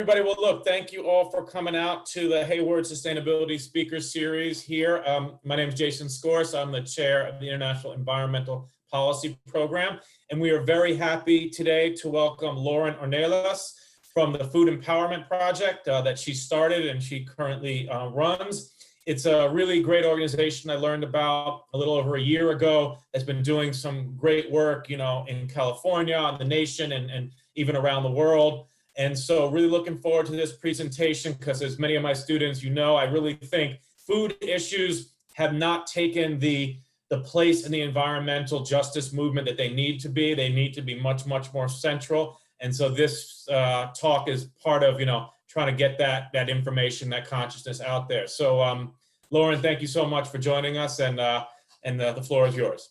Everybody, well, look, thank you all for coming out to the Hayward Sustainability Speaker Series here. My name is Jason Scorse. I'm the chair of the International Environmental Policy Program, and we are very happy today to welcome Lauren Ornelas from the Food Empowerment Project that she started and she currently runs. It's a really great organization I learned about a little over a year ago. It's been doing some great work, in California, on the nation, and even around the world. And so really looking forward to this presentation because as many of my students, I really think food issues have not taken the place in the environmental justice movement that they need to be. They need to be much, much more central. And so this talk is part of, trying to get that information, that consciousness out there. So Lauren, thank you so much for joining us, and the floor is yours.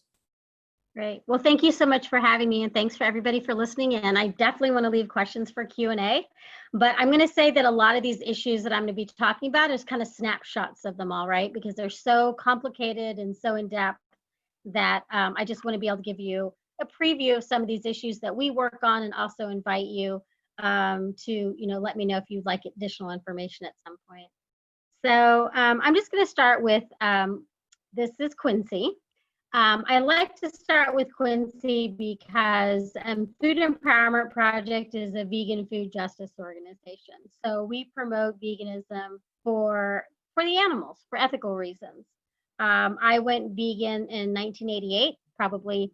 Great. Well, thank you so much for having me, and thanks for everybody for listening. And I definitely want to leave questions for Q&A, but I'm going to say that a lot of these issues that I'm going to be talking about is kind of snapshots of them all, right? Because they're so complicated and so in-depth that I just want to be able to give you a preview of some of these issues that we work on, and also invite you to, let me know if you'd like additional information at some point. So I'm just going to start with, this is Quincy. I like to start with Quincy because Food Empowerment Project is a vegan food justice organization. So we promote veganism for the animals, for ethical reasons. I went vegan in 1988, probably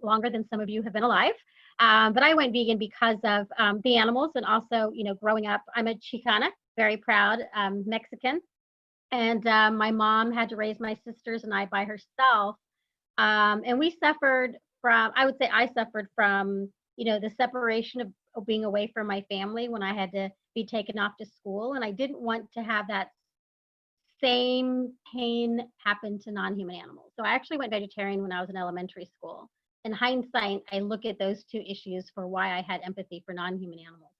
longer than some of you have been alive. But I went vegan because of the animals, and also, growing up, I'm a Chicana, very proud Mexican. And my mom had to raise my sisters and I by herself. And we suffered from, I would say I suffered from, the separation of being away from my family when I had to be taken off to school. And I didn't want to have that same pain happen to non-human animals. So I actually went vegetarian when I was in elementary school. In hindsight, I look at those two issues for why I had empathy for non-human animals.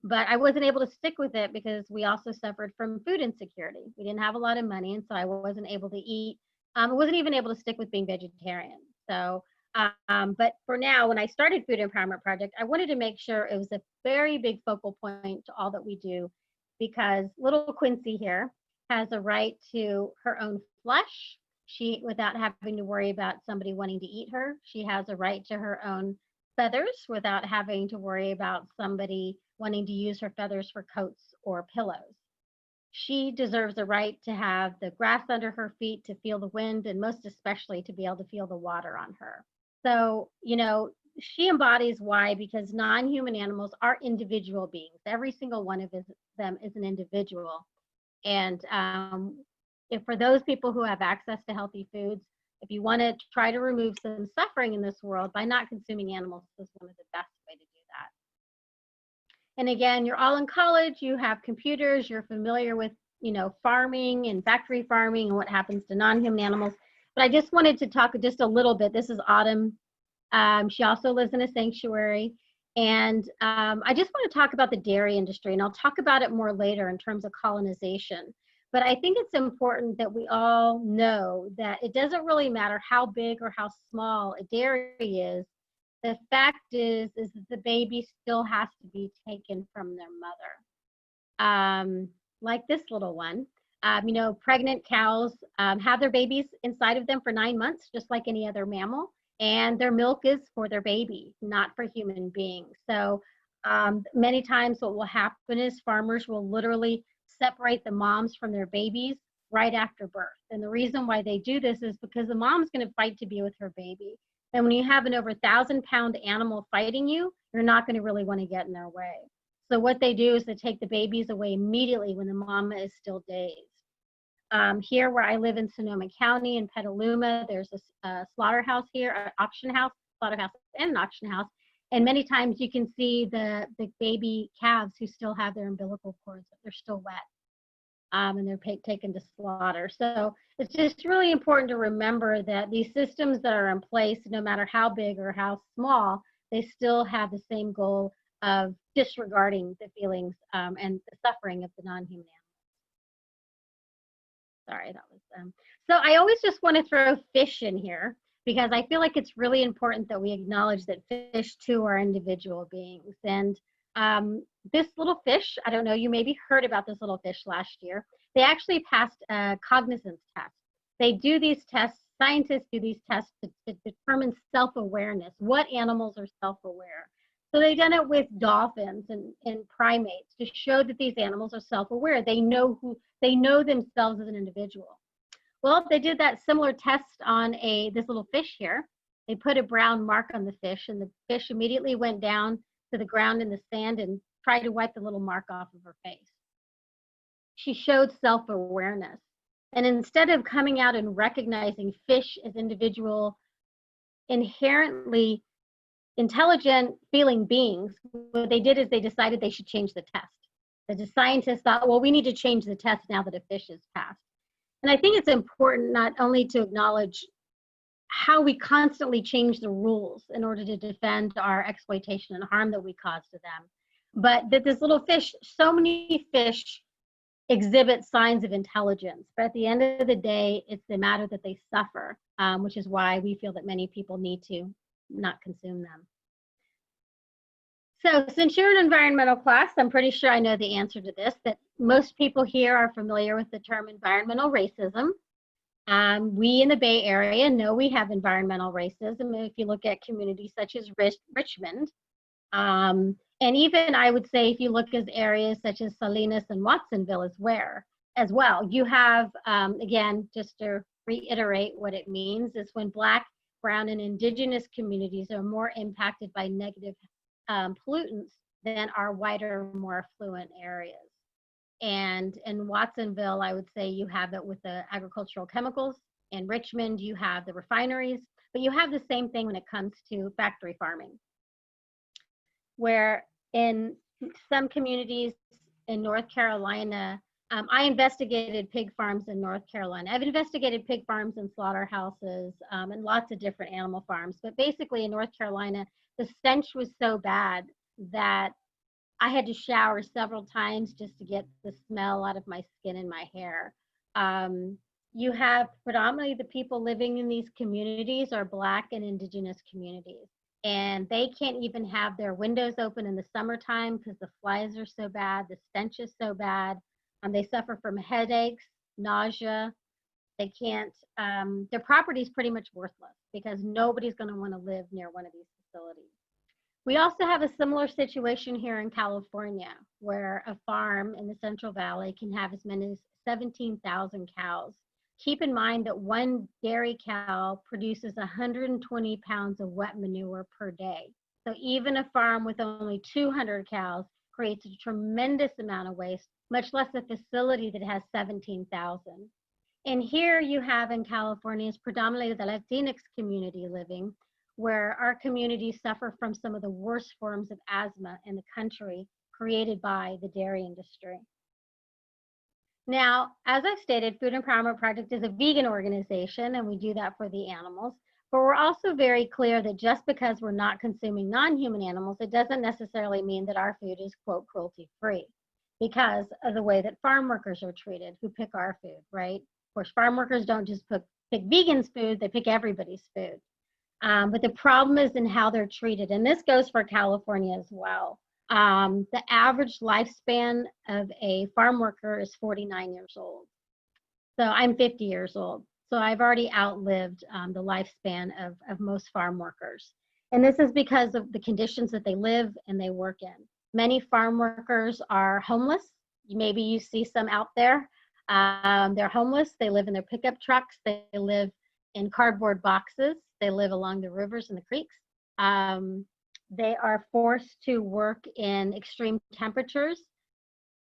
But I wasn't able to stick with it because we also suffered from food insecurity. We didn't have a lot of money, and so I wasn't able to eat. I wasn't even able to stick with being vegetarian. So, but for now, when I started Food Empowerment Project, I wanted to make sure it was a very big focal point to all that we do, because little Quincy here has a right to her own flesh. Without having to worry about somebody wanting to eat her. She has a right to her own feathers without having to worry about somebody wanting to use her feathers for coats or pillows. She deserves the right to have the grass under her feet, to feel the wind, and most especially to be able to feel the water on her. So, she embodies why, because non-human animals are individual beings. Every single one of them is an individual. And if for those people who have access to healthy foods, if you want to try to remove some suffering in this world by not consuming animals, this is one of the best way to do that. And again, you're all in college, you have computers, you're familiar with, farming and factory farming and what happens to non-human animals. But I just wanted to talk just a little bit. This is Autumn. She also lives in a sanctuary. And I just want to talk about the dairy industry, and I'll talk about it more later in terms of colonization. But I think it's important that we all know that it doesn't really matter how big or how small a dairy is. The fact is that the baby still has to be taken from their mother. Like this little one, pregnant cows have their babies inside of them for 9 months, just like any other mammal. And their milk is for their baby, not for human beings. So many times what will happen is farmers will literally separate the moms from their babies right after birth. And the reason why they do this is because the mom's going to fight to be with her baby. And when you have an over 1,000-pound animal fighting you, you're not going to really want to get in their way. So what they do is they take the babies away immediately when the mama is still dazed. Here where I live in Sonoma County in Petaluma, there's a slaughterhouse here, an auction house, slaughterhouse and an auction house. And many times you can see the baby calves who still have their umbilical cords, they're still wet, and they're taken to slaughter. So it's just really important to remember that these systems that are in place, no matter how big or how small, they still have the same goal of disregarding the feelings and the suffering of the non-human animals. Sorry, that was so I always just want to throw fish in here, because I feel like it's really important that we acknowledge that fish too are individual beings. And This little fish, I don't know, you maybe heard about this little fish last year. They actually passed a cognizance test. They do these tests, scientists do these tests to determine self-awareness. What animals are self-aware? So they've done it with dolphins and primates to show that these animals are self-aware. They know themselves as an individual. Well, they did that similar test on this little fish here. They put a brown mark on the fish, and the fish immediately went down to the ground in the sand and tried to wipe the little mark off of her face. She showed self-awareness. And instead of coming out and recognizing fish as individual, inherently intelligent feeling beings, what they did is they decided they should change the test. The scientists thought, well, we need to change the test now that a fish is passed. And I think it's important not only to acknowledge how we constantly change the rules in order to defend our exploitation and harm that we cause to them, but that this little fish, so many fish exhibit signs of intelligence, but at the end of the day, it's the matter that they suffer, which is why we feel that many people need to not consume them. So since you're an environmental class, I'm pretty sure I know the answer to this, that most people here are familiar with the term environmental racism. We in the Bay Area know we have environmental racism. If you look at communities such as Richmond, and even I would say if you look at areas such as Salinas and Watsonville as well, you have, again, just to reiterate what it means, is when Black, Brown, and Indigenous communities are more impacted by negative pollutants than our whiter, more affluent areas. And in Watsonville, I would say you have it with the agricultural chemicals. In Richmond, you have the refineries, but you have the same thing when it comes to factory farming, where in some communities in North Carolina, I investigated pig farms in North Carolina. I've investigated pig farms and slaughterhouses and lots of different animal farms, but basically in North Carolina, the stench was so bad that I had to shower several times just to get the smell out of my skin and my hair. You have predominantly the people living in these communities are Black and Indigenous communities. And they can't even have their windows open in the summertime because the flies are so bad, the stench is so bad. They suffer from headaches, nausea. They can't, their property is pretty much worthless because nobody's going to want to live near one of these facilities. We also have a similar situation here in California, where a farm in the Central Valley can have as many as 17,000 cows. Keep in mind that one dairy cow produces 120 pounds of wet manure per day. So even a farm with only 200 cows creates a tremendous amount of waste, much less a facility that has 17,000. And here you have in California is predominantly the Latinx community living, where our communities suffer from some of the worst forms of asthma in the country created by the dairy industry. Now, as I've stated, Food Empowerment Project is a vegan organization, and we do that for the animals. But we're also very clear that just because we're not consuming non-human animals, it doesn't necessarily mean that our food is, quote, cruelty-free, because of the way that farm workers are treated who pick our food, right? Of course, farm workers don't just pick vegans' food, they pick everybody's food. But the problem is in how they're treated. And this goes for California as well. The average lifespan of a farm worker is 49 years old. So I'm 50 years old. So I've already outlived the lifespan of most farm workers. And this is because of the conditions that they live and they work in. Many farm workers are homeless. Maybe you see some out there. They're homeless. They live in their pickup trucks. They live in cardboard boxes. They live along the rivers and the creeks. They are forced to work in extreme temperatures.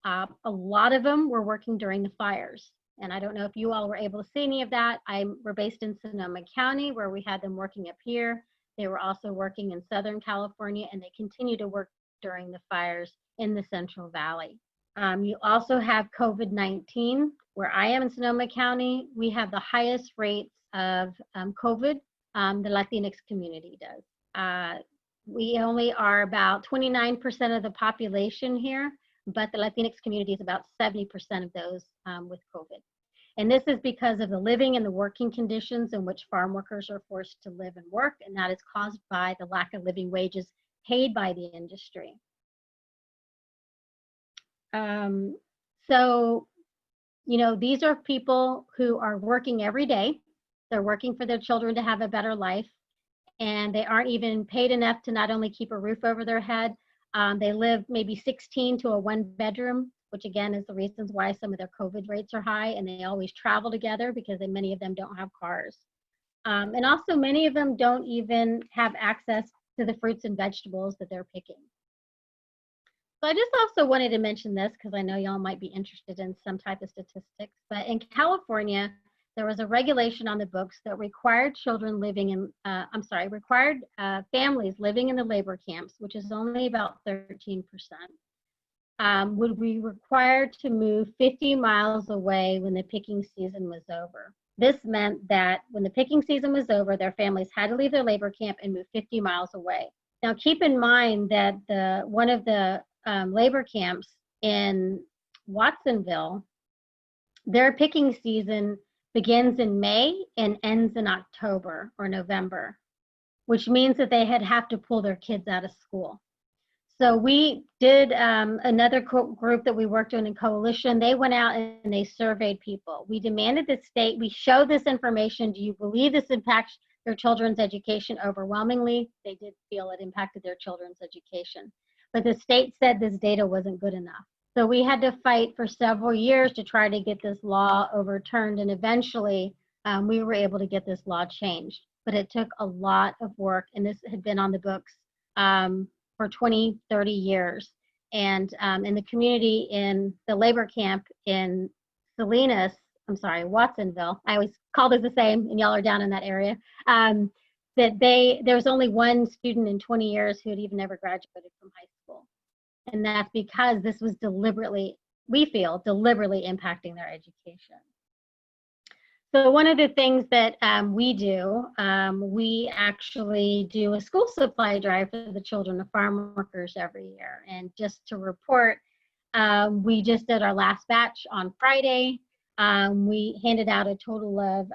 A lot of them were working during the fires. And I don't know if you all were able to see any of that. We're based in Sonoma County, where we had them working up here. They were also working in Southern California, and they continue to work during the fires in the Central Valley. You also have COVID-19, where I am in Sonoma County. We have the highest rates of COVID the Latinx community does. We only are about 29% of the population here, but the Latinx community is about 70% of those with COVID. And this is because of the living and the working conditions in which farm workers are forced to live and work, and that is caused by the lack of living wages paid by the industry. So, these are people who are working every day. They're working for their children to have a better life, and they aren't even paid enough to not only keep a roof over their head. They live maybe 16 to a one bedroom, which again is the reasons why some of their COVID rates are high, and they always travel together because many of them don't have cars. And also many of them don't even have access to the fruits and vegetables that they're picking. So I just also wanted to mention this because I know y'all might be interested in some type of statistics, but in California, there was a regulation on the books that required children living in, required families living in the labor camps, which is only about 13%, would be required to move 50 miles away when the picking season was over. This meant that when the picking season was over, their families had to leave their labor camp and move 50 miles away. Now, keep in mind that one of the labor camps in Watsonville, their picking season begins in May and ends in October or November, which means that they have to pull their kids out of school. So we did another group that we worked on in coalition. They went out and they surveyed people. We demanded the state, we show this information. Do you believe this impacts their children's education? Overwhelmingly, they did feel it impacted their children's education. But the state said this data wasn't good enough. So we had to fight for several years to try to get this law overturned. And eventually we were able to get this law changed. But it took a lot of work, and this had been on the books for 20, 30 years. And in the community in the labor camp in Watsonville, I always call this the same, and y'all are down in that area, there was only one student in 20 years who had even ever graduated from high school. And that's because this was we feel, deliberately impacting their education. So one of the things that we do, we actually do a school supply drive for the children of farm workers every year. And just to report, we just did our last batch on Friday. We handed out a total of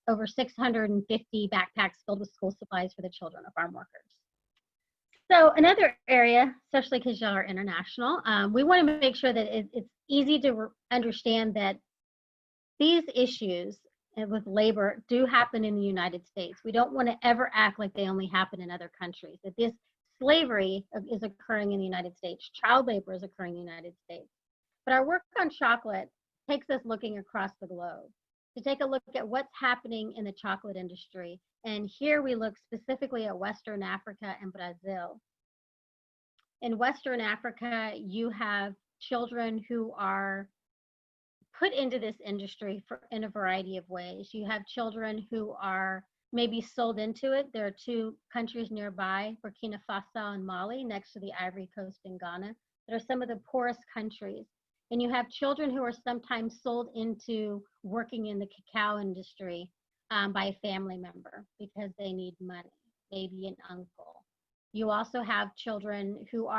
over 650 backpacks filled with school supplies for the children of farm workers. So another area, especially because y'all are international, we want to make sure that it's easy to understand that these issues with labor do happen in the United States. We don't want to ever act like they only happen in other countries, that this slavery is occurring in the United States, child labor is occurring in the United States. But our work on chocolate takes us looking across the globe to take a look at what's happening in the chocolate industry. And here we look specifically at Western Africa and Brazil. In Western Africa, you have children who are put into this industry in a variety of ways. You have children who are maybe sold into it. There are two countries nearby, Burkina Faso and Mali, next to the Ivory Coast and Ghana, that are some of the poorest countries. And you have children who are sometimes sold into working in the cacao industry by a family member because they need money, maybe an uncle. You also have children who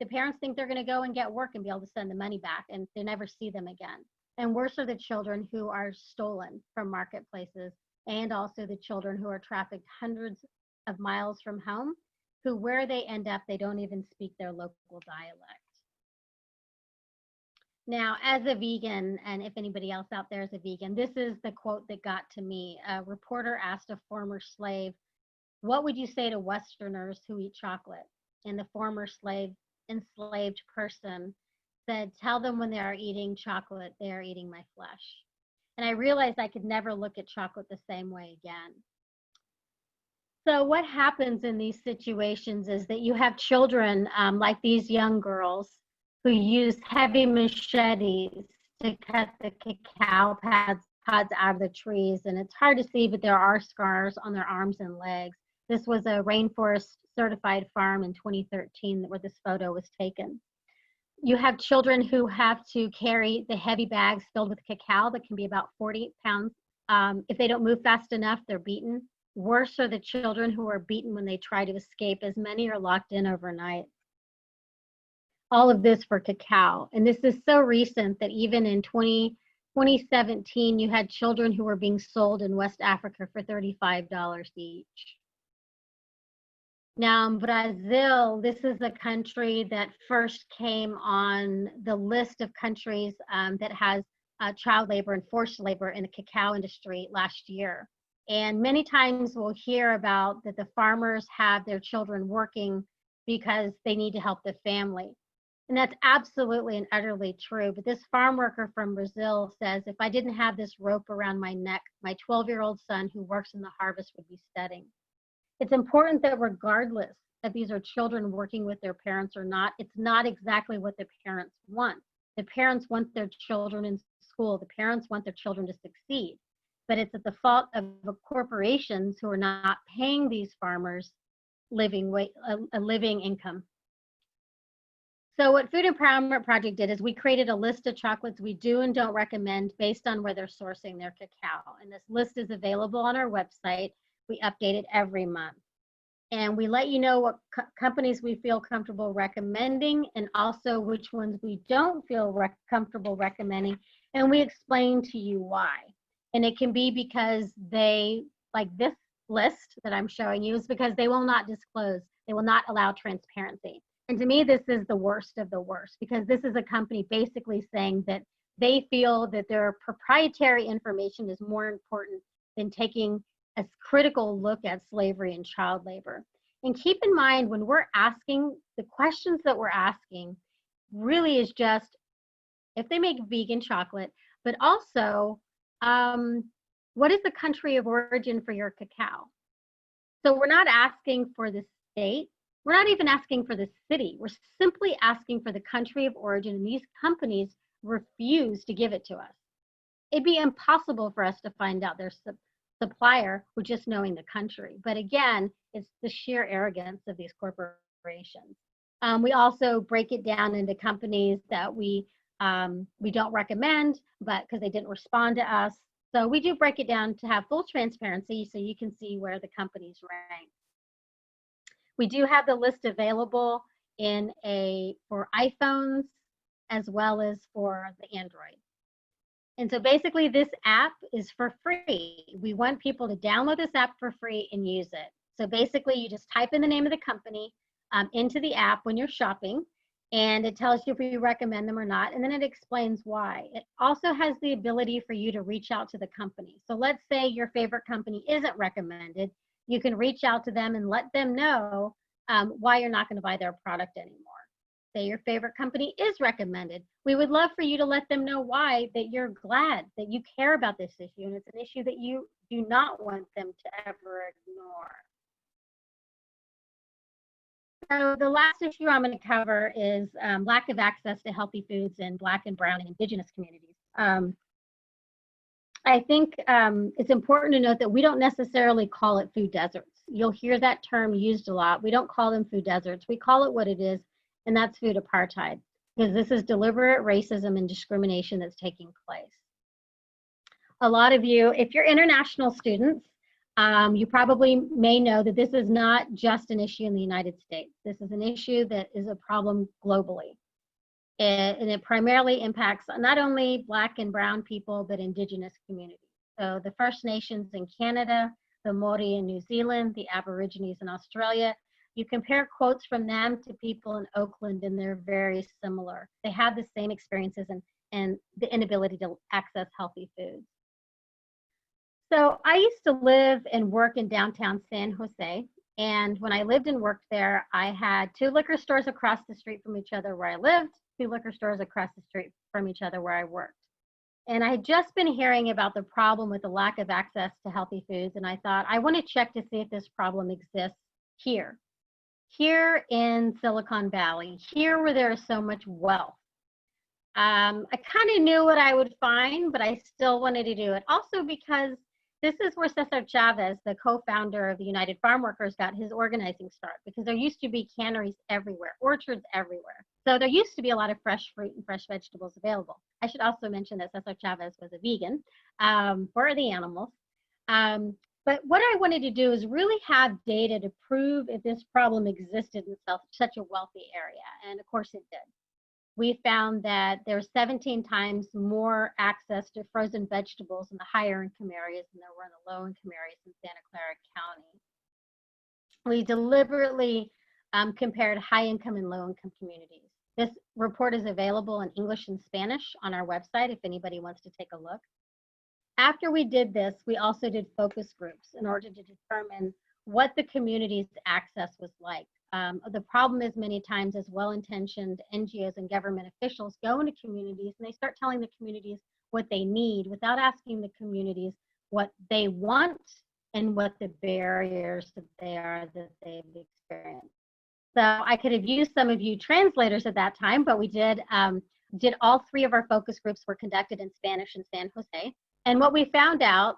the parents think they're going to go and get work and be able to send the money back, and they never see them again. And worse are the children who are stolen from marketplaces, and also the children who are trafficked hundreds of miles from home, who where they end up, they don't even speak their local dialect. Now, as a vegan, and if anybody else out there is a vegan, this is the quote that got to me. A reporter asked a former slave, "What would you say to Westerners who eat chocolate?" And the former enslaved person said, "Tell them when they are eating chocolate, they are eating my flesh." And I realized I could never look at chocolate the same way again. So what happens in these situations is that you have children like these young girls who use heavy machetes to cut the cacao pods out of the trees. And it's hard to see, but there are scars on their arms and legs. This was a rainforest certified farm in 2013 where this photo was taken. You have children who have to carry the heavy bags filled with cacao that can be about 40 pounds. If they don't move fast enough, they're beaten. Worse are the children who are beaten when they try to escape, as many are locked in overnight. All of this for cacao. And this is so recent that even in 2017, you had children who were being sold in West Africa for $35 each. Now, in Brazil, this is a country that first came on the list of countries that has child labor and forced labor in the cacao industry last year. And many times we'll hear about that the farmers have their children working because they need to help the family. And that's absolutely and utterly true. But this farm worker from Brazil says, if I didn't have this rope around my neck, my 12-year-old son who works in the harvest would be steading. It's important that regardless if these are children working with their parents or not, it's not exactly what the parents want. The parents want their children in school. The parents want their children to succeed. But it's at the fault of the corporations who are not paying these farmers a living income. So what Food Empowerment Project did is we created a list of chocolates we do and don't recommend based on where they're sourcing their cacao. And this list is available on our website. We update it every month. And we let you know what companies we feel comfortable recommending and also which ones we don't feel comfortable recommending. And we explain to you why. And it can be because they, like this list that I'm showing you, is because they will not disclose. They will not allow transparency. And to me, this is the worst of the worst, because this is a company basically saying that they feel that their proprietary information is more important than taking a critical look at slavery and child labor. And keep in mind, when we're asking, the questions that we're asking really is just if they make vegan chocolate, but also what is the country of origin for your cacao? So we're not asking for the state. We're not even asking for the city. We're simply asking for the country of origin, and these companies refuse to give it to us. It'd be impossible for us to find out their supplier with just knowing the country. But again, it's the sheer arrogance of these corporations. We also break it down into companies that we don't recommend, but because they didn't respond to us. So we do break it down to have full transparency so you can see where the companies rank. We do have the list available for iPhones as well as for the Android. And so basically this app is for free. We want people to download this app for free and use it. So basically you just type in the name of the company into the app when you're shopping, and it tells you if we recommend them or not, and then it explains why. It also has the ability for you to reach out to the company. So let's say your favorite company isn't recommended. You can reach out to them and let them know why you're not going to buy their product anymore. Say your favorite company is recommended. We would love for you to let them know why, that you're glad, that you care about this issue, and it's an issue that you do not want them to ever ignore. So the last issue I'm going to cover is lack of access to healthy foods in Black and Brown and Indigenous communities. I think it's important to note that we don't necessarily call it food deserts. You'll hear that term used a lot. We don't call them food deserts. We call it what it is, and that's food apartheid, because this is deliberate racism and discrimination that's taking place. A lot of you, if you're international students, you probably may know that this is not just an issue in the United States. This is an issue that is a problem globally. And it primarily impacts not only Black and Brown people, but Indigenous communities. So the First Nations in Canada, the Maori in New Zealand, the Aborigines in Australia, you compare quotes from them to people in Oakland and they're very similar. They have the same experiences and the inability to access healthy foods. So I used to live and work in downtown San Jose. And when I lived and worked there, I had 2 liquor stores across the street from each other where I lived, 2 liquor stores across the street from each other where I worked. And I had just been hearing about the problem with the lack of access to healthy foods. And I thought, I want to check to see if this problem exists here in Silicon Valley, here where there is so much wealth. I kind of knew what I would find, but I still wanted to do it. Also because this is where Cesar Chavez, the co-founder of the United Farm Workers, got his organizing start, because there used to be canneries everywhere, orchards everywhere. So there used to be a lot of fresh fruit and fresh vegetables available. I should also mention that Cesar Chavez was a vegan for the animals. But what I wanted to do is really have data to prove if this problem existed in such a wealthy area. And of course it did. We found that there's 17 times more access to frozen vegetables in the higher income areas than there were in the low income areas in Santa Clara County. We deliberately compared high-income and low-income communities. This report is available in English and Spanish on our website if anybody wants to take a look. After we did this, we also did focus groups in order to determine what the community's access was like. The problem is many times as well-intentioned NGOs and government officials go into communities and they start telling the communities what they need without asking the communities what they want and what the barriers that they've experienced. So I could have used some of you translators at that time, but we did all 3 of our focus groups were conducted in Spanish in San Jose. And what we found out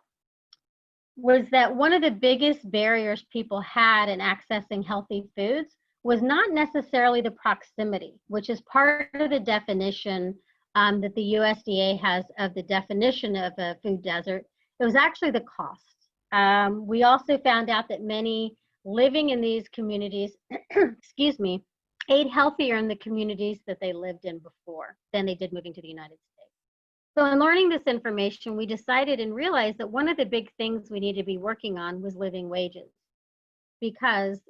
was that one of the biggest barriers people had in accessing healthy foods was not necessarily the proximity, which is part of the definition that the USDA has of the definition of a food desert. It was actually the cost. We also found out that many living in these communities, excuse me, ate healthier in the communities that they lived in before than they did moving to the United States. So in learning this information, we decided and realized that one of the big things we needed to be working on was living wages. Because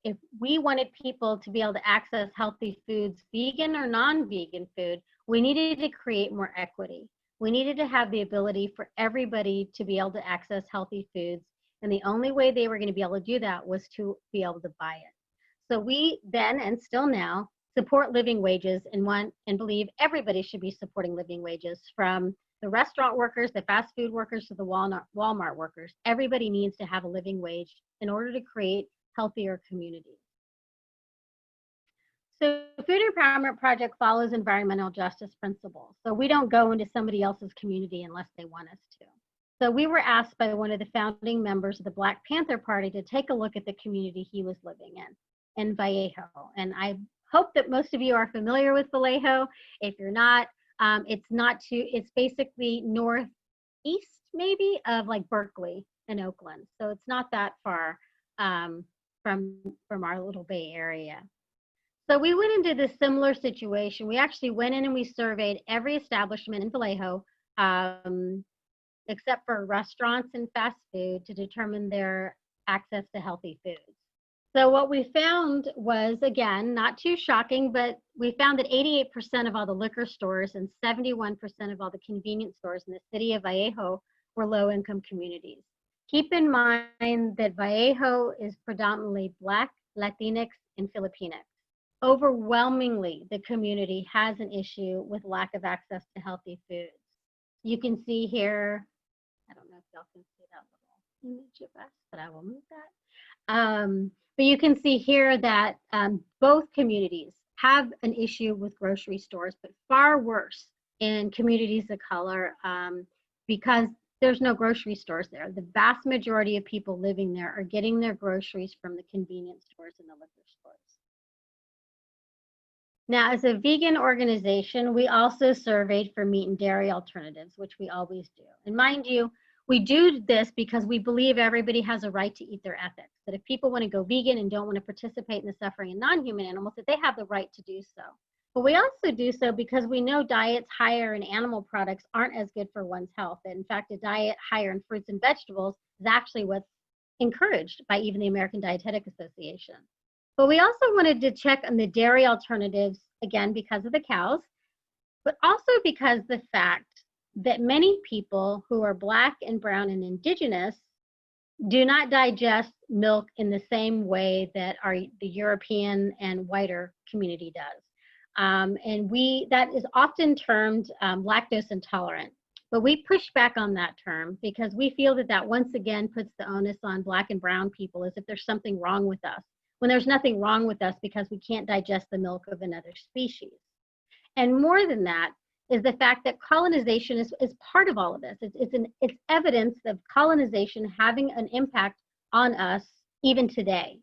if we wanted people to be able to access healthy foods, vegan or non-vegan food, we needed to create more equity. We needed to have the ability for everybody to be able to access healthy foods. And the only way they were going to be able to do that was to be able to buy it. So we then, and still now, support living wages and want and believe everybody should be supporting living wages, from the restaurant workers, the fast food workers, to the Walmart workers. Everybody needs to have a living wage in order to create healthier communities. So Food Empowerment Project follows environmental justice principles. So we don't go into somebody else's community unless they want us to. So we were asked by one of the founding members of the Black Panther Party to take a look at the community he was living in Vallejo. And I hope that most of you are familiar with Vallejo. If you're not, it's basically northeast maybe of like Berkeley and Oakland. So it's not that far from our little Bay Area. So we went into this similar situation. We actually went in and we surveyed every establishment in Vallejo, except for restaurants and fast food, to determine their access to healthy foods. So what we found was, again, not too shocking, but we found that 88% of all the liquor stores and 71% of all the convenience stores in the city of Vallejo were low-income communities. Keep in mind that Vallejo is predominantly Black, Latinx, and Filipinx. Overwhelmingly, the community has an issue with lack of access to healthy foods. You can see here, I don't know if y'all can see that little image of us, but I will move that. But you can see here that both communities have an issue with grocery stores, but far worse in communities of color because there's no grocery stores there. The vast majority of people living there are getting their groceries from the convenience stores and the liquor stores. Now, as a vegan organization, we also surveyed for meat and dairy alternatives, which we always do. And mind you, we do this because we believe everybody has a right to eat their ethics. That if people want to go vegan and don't want to participate in the suffering of non-human animals, that they have the right to do so. But we also do so because we know diets higher in animal products aren't as good for one's health. In fact, a diet higher in fruits and vegetables is actually what's encouraged by even the American Dietetic Association. But we also wanted to check on the dairy alternatives, again, because of the cows, but also because the fact that many people who are Black and brown and indigenous do not digest milk in the same way that the European and whiter community does. And that is often termed lactose intolerant. But we push back on that term because we feel that once again puts the onus on Black and brown people as if there's something wrong with us, when there's nothing wrong with us because we can't digest the milk of another species. And more than that is the fact that colonization is part of all of this. It's evidence of colonization having an impact on us even today.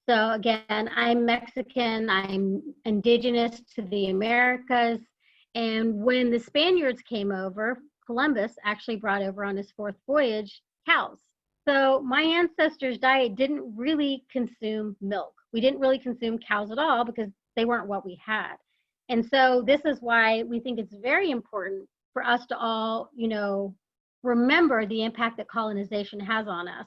So again, I'm Mexican, I'm indigenous to the Americas, and when the Spaniards came over, Columbus actually brought over on his 4th voyage cows. So my ancestors' diet didn't really consume milk. We didn't really consume cows at all because they weren't what we had. And so this is why we think it's very important for us to all, remember the impact that colonization has on us.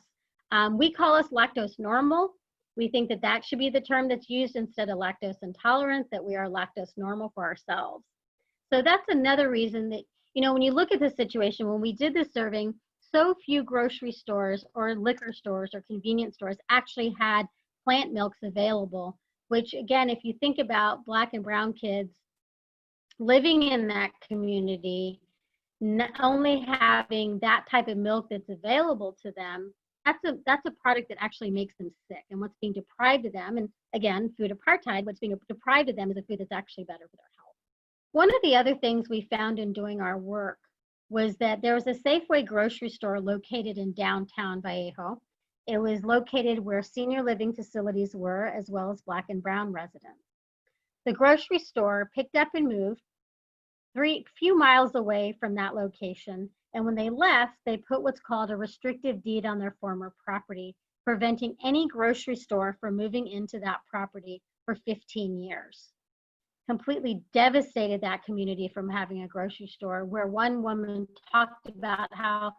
We call us lactose normal. We think that that should be the term that's used instead of lactose intolerant, that we are lactose normal for ourselves. So that's another reason that, when you look at the situation, when we did the surveying, so few grocery stores or liquor stores or convenience stores actually had plant milks available, which again, if you think about Black and brown kids living in that community, not only having that type of milk that's available to them, that's a product that actually makes them sick. And what's being deprived of them, and again, food apartheid, what's being deprived of them is a food that's actually better for their health. One of the other things we found in doing our work was that there was a Safeway grocery store located in downtown Vallejo. It was located where senior living facilities were, as well as Black and brown residents. The grocery store picked up and moved few miles away from that location. And when they left, they put what's called a restrictive deed on their former property, preventing any grocery store from moving into that property for 15 years. Completely devastated that community from having a grocery store, where one woman talked about how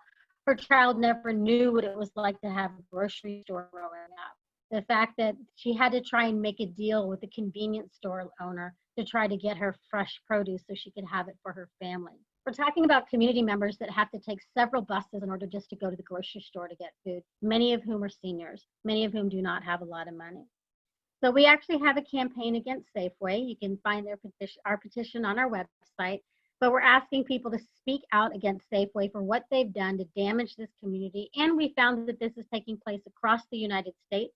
her child never knew what it was like to have a grocery store growing up. The fact that she had to try and make a deal with the convenience store owner to try to get her fresh produce so she could have it for her family. We're talking about community members that have to take several buses in order just to go to the grocery store to get food, many of whom are seniors, many of whom do not have a lot of money. So we actually have a campaign against Safeway. You can find our petition on our website, but we're asking people to speak out against Safeway for what they've done to damage this community. And we found that this is taking place across the United States.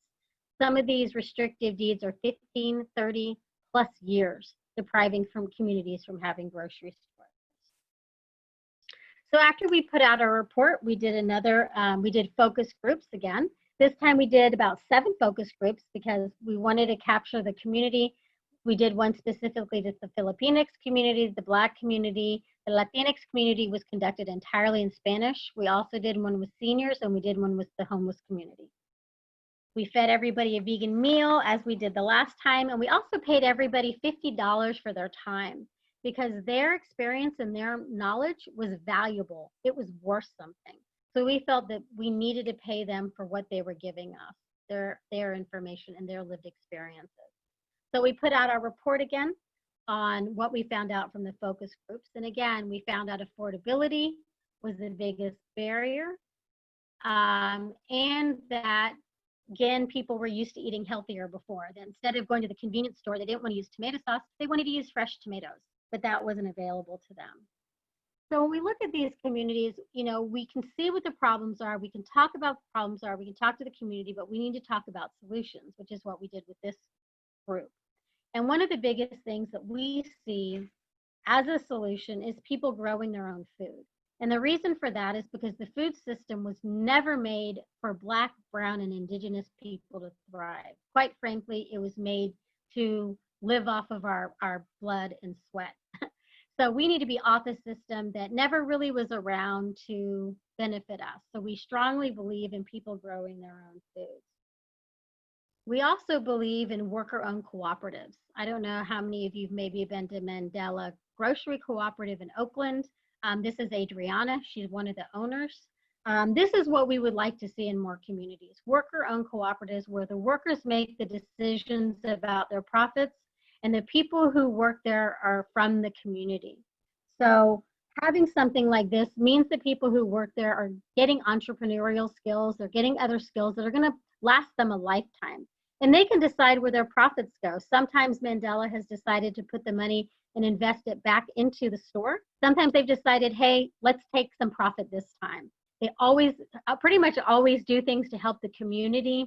Some of these restrictive deeds are 15, 30 plus years, depriving from communities from having grocery stores. So after we put out our report, we did we did focus groups again. This time we did about 7 focus groups because we wanted to capture the community. We did one specifically to the Filipinx community, the Black community. The Latinx community was conducted entirely in Spanish. We also did one with seniors, and we did one with the homeless community. We fed everybody a vegan meal as we did the last time, and we also paid everybody $50 for their time because their experience and their knowledge was valuable. It was worth something. So we felt that we needed to pay them for what they were giving us, their information and their lived experiences. So we put out our report again on what we found out from the focus groups. And again, we found out affordability was the biggest barrier, and that, again, people were used to eating healthier before. That instead of going to the convenience store, they didn't want to use tomato sauce, they wanted to use fresh tomatoes, but that wasn't available to them. So when we look at these communities, we can see what the problems are, we can talk about the problems are, we can talk to the community, but we need to talk about solutions, which is what we did with this group. And one of the biggest things that we see as a solution is people growing their own food. And the reason for that is because the food system was never made for Black, brown, and indigenous people to thrive. Quite frankly, it was made to live off of our blood and sweat. So we need to be off a system that never really was around to benefit us. So we strongly believe in people growing their own foods. We also believe in worker-owned cooperatives. I don't know how many of you have maybe been to Mandela Grocery Cooperative in Oakland. This is Adriana. She's one of the owners. This is what we would like to see in more communities. Worker-owned cooperatives where the workers make the decisions about their profits and the people who work there are from the community. So having something like this means that people who work there are getting entrepreneurial skills, they're getting other skills that are gonna last them a lifetime. And they can decide where their profits go. Sometimes Mandela has decided to put the money and invest it back into the store. Sometimes they've decided, hey, let's take some profit this time. They always, pretty much always do things to help the community,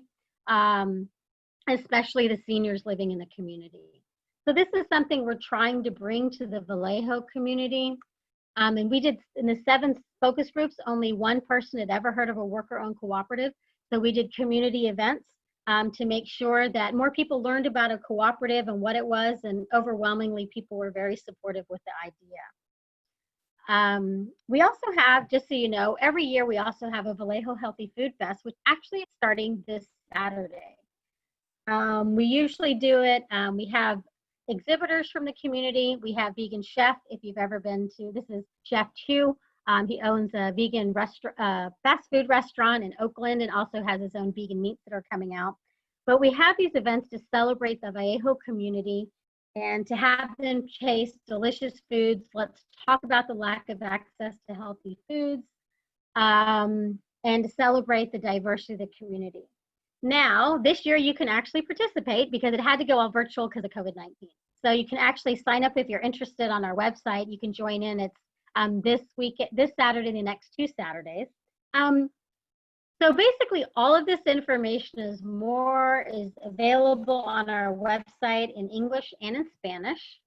especially the seniors living in the community. So this is something we're trying to bring to the Vallejo community. And we did, in the 7 focus groups, only one person had ever heard of a worker-owned cooperative. So we did community events to make sure that more people learned about a cooperative and what it was, and overwhelmingly people were very supportive with the idea. We also have, just so you know, every year we also have a Vallejo Healthy Food Fest, which actually is starting this Saturday. We usually do it, we have exhibitors from the community. We have Vegan Chef, if you've ever been to, this is Chef Chu. He owns a vegan fast food restaurant in Oakland and also has his own vegan meats that are coming out. But we have these events to celebrate the Vallejo community and to have them taste delicious foods. Let's talk about the lack of access to healthy foods, and to celebrate the diversity of the community. Now, this year you can actually participate because it had to go all virtual because of COVID-19. So you can actually sign up if you're interested on our website. You can join in. It's this Saturday, the next 2 Saturdays. So basically, all of this information is available on our website in English and in Spanish.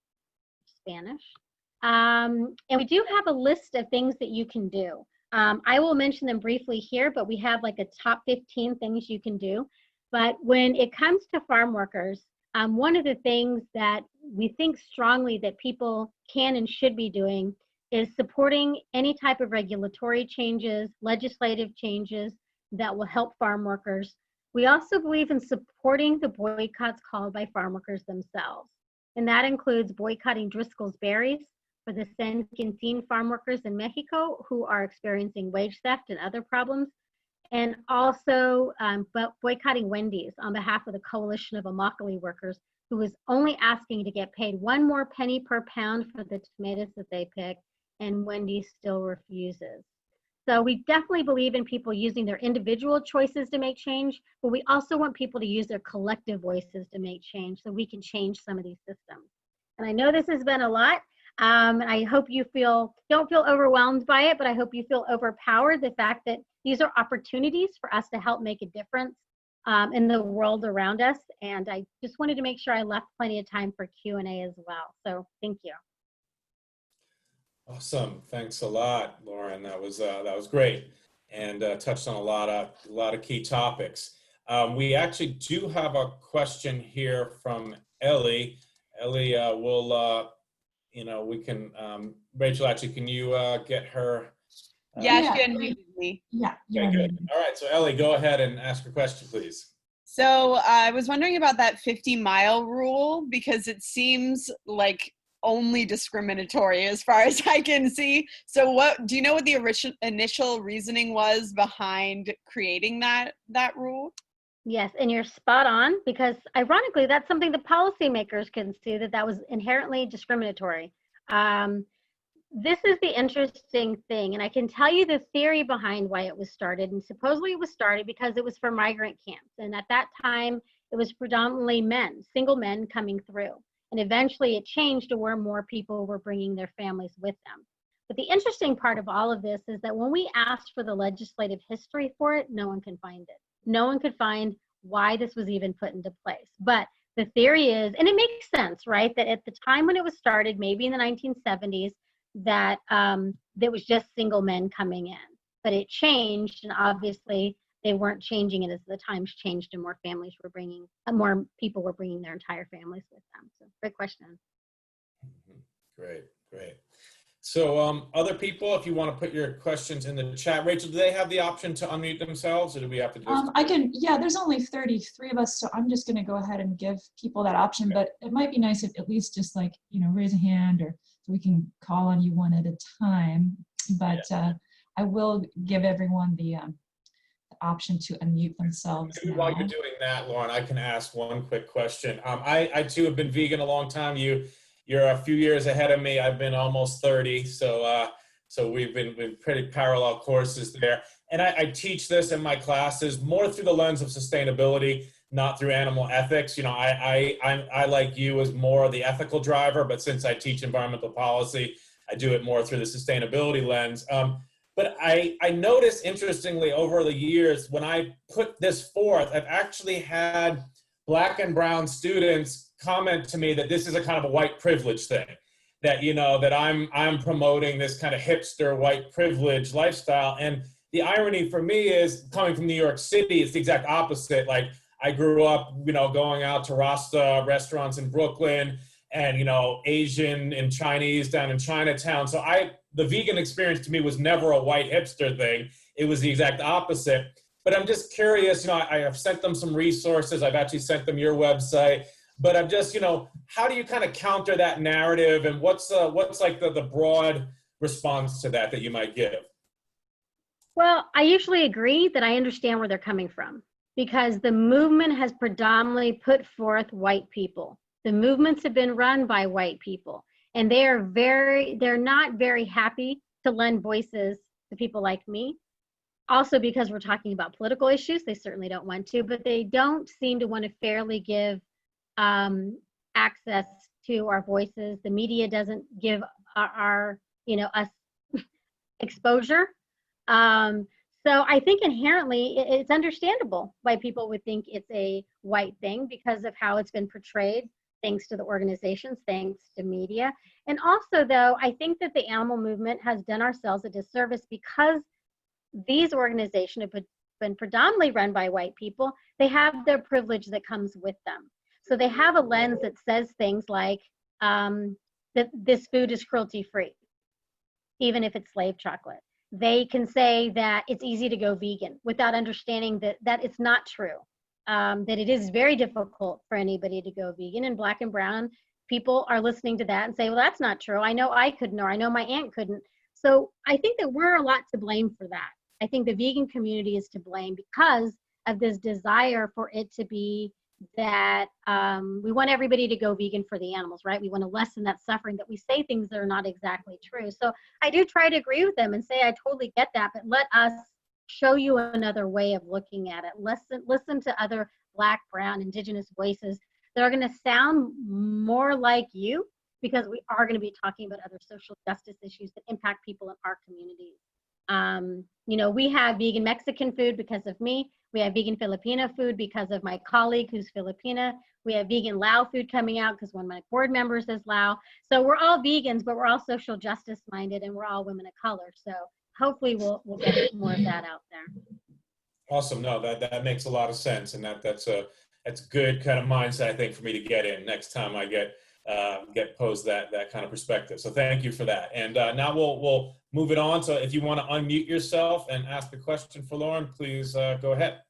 And we do have a list of things that you can do. I will mention them briefly here, but we have like a top 15 things you can do. But when it comes to farm workers, one of the things that we think strongly that people can and should be doing is supporting any type of regulatory changes, legislative changes that will help farm workers. We also believe in supporting the boycotts called by farm workers themselves. And that includes boycotting Driscoll's berries for the San Quintin farm workers in Mexico who are experiencing wage theft and other problems. And also boycotting Wendy's on behalf of the Coalition of Immokalee workers, who is only asking to get paid 1 more penny per pound for the tomatoes that they pick, and Wendy's still refuses. So we definitely believe in people using their individual choices to make change, but we also want people to use their collective voices to make change so we can change some of these systems. And I know this has been a lot. I hope you don't feel overwhelmed by it, but I hope you feel overpowered, the fact that these are opportunities for us to help make a difference in the world around us. And I just wanted to make sure I left plenty of time for Q&A as well. So thank you. Awesome. Thanks a lot, Lauren. That was great, and touched on a lot of key topics. We actually do have a question here from Ellie. Ellie, we can, Rachel, actually, can you get her? Yeah, she unmuted me. Yeah. Okay, good. All right, so Ellie, go ahead and ask your question, please. So I was wondering about that 50-mile rule, because it seems like only discriminatory as far as I can see. So do you know what the initial reasoning was behind creating that rule? Yes, and you're spot on, because ironically, that's something the policymakers can see, that was inherently discriminatory. This is the interesting thing, and I can tell you the theory behind why it was started. And supposedly it was started because it was for migrant camps. And at that time, it was predominantly men, single men coming through. And eventually it changed to where more people were bringing their families with them. But the interesting part of all of this is that when we asked for the legislative history for it, no one can find it. No one could find why this was even put into place. But the theory is, and it makes sense, right, that at the time when it was started, maybe in the 1970s, that there was just single men coming in. But it changed, and obviously they weren't changing it as the times changed and more people were bringing their entire families with them. So great question. Great. So other people, if you want to put your questions in the chat. Rachel, do they have the option to unmute themselves, or do we have to just? I can, yeah, there's only 33 of us, so I'm just going to go ahead and give people that option, but it might be nice if at least just like, raise a hand, or so we can call on you one at a time. But I will give everyone the option to unmute themselves. While you're doing that, Lauren, I can ask one quick question. I too have been vegan a long time. You're a few years ahead of me. I've been almost 30, so we've been pretty parallel courses there. And I teach this in my classes more through the lens of sustainability, not through animal ethics. I like you as more the ethical driver, but since I teach environmental policy, I do it more through the sustainability lens. But I noticed, interestingly, over the years, when I put this forth, I've actually had Black and brown students comment to me that this is a kind of a white privilege thing, that that I'm promoting this kind of hipster white privilege lifestyle. And the irony for me is, coming from New York City, it's the exact opposite. Like, I grew up, going out to Rasta restaurants in Brooklyn, and Asian and Chinese down in Chinatown. So the vegan experience to me was never a white hipster thing. It was the exact opposite. But I'm just curious, I have sent them some resources. I've actually sent them your website. But I'm just, how do you kind of counter that narrative, and what's like the broad response to that you might give? Well, I usually agree that I understand where they're coming from. because the movement has predominantly put forth white people. The movements have been run by white people, and they're not very happy to lend voices to people like me. Also because we're talking about political issues, they certainly don't want to, but they don't seem to want to fairly give access to our voices. The media doesn't give our us exposure. So I think inherently it's understandable why people would think it's a white thing because of how it's been portrayed, thanks to the organizations, thanks to media. And also, though, I think that the animal movement has done ourselves a disservice because these organizations have been predominantly run by white people. They have their privilege that comes with them. So they have a lens that says things like that this food is cruelty free, even if it's slave chocolate. They can say that it's easy to go vegan without understanding that it's not true, that it is very difficult for anybody to go vegan, and Black and brown people are listening to that and say, well, that's not true. I know I couldn't, or I know my aunt couldn't. So I think that we're a lot to blame for that. I think the vegan community is to blame because of this desire for it to be that we want everybody to go vegan for the animals, right? We want to lessen that suffering, that we say things that are not exactly true. So I do try to agree with them and say, I totally get that, but let us show you another way of looking at it. Listen to other Black, brown, indigenous voices that are going to sound more like you, because we are going to be talking about other social justice issues that impact people in our communities. We have vegan Mexican food because of me. We have vegan Filipino food because of my colleague who's Filipina. We have vegan Lao food coming out because one of my board members is Lao. So we're all vegans, but we're all social justice minded, and we're all women of color. So hopefully we'll get more of that out there. Awesome. No, that makes a lot of sense, and that's good kind of mindset, I think, for me to get in next time I get posed that kind of perspective. So thank you for that. And now we'll move it on. So if you want to unmute yourself and ask a question for Lauren, please go ahead.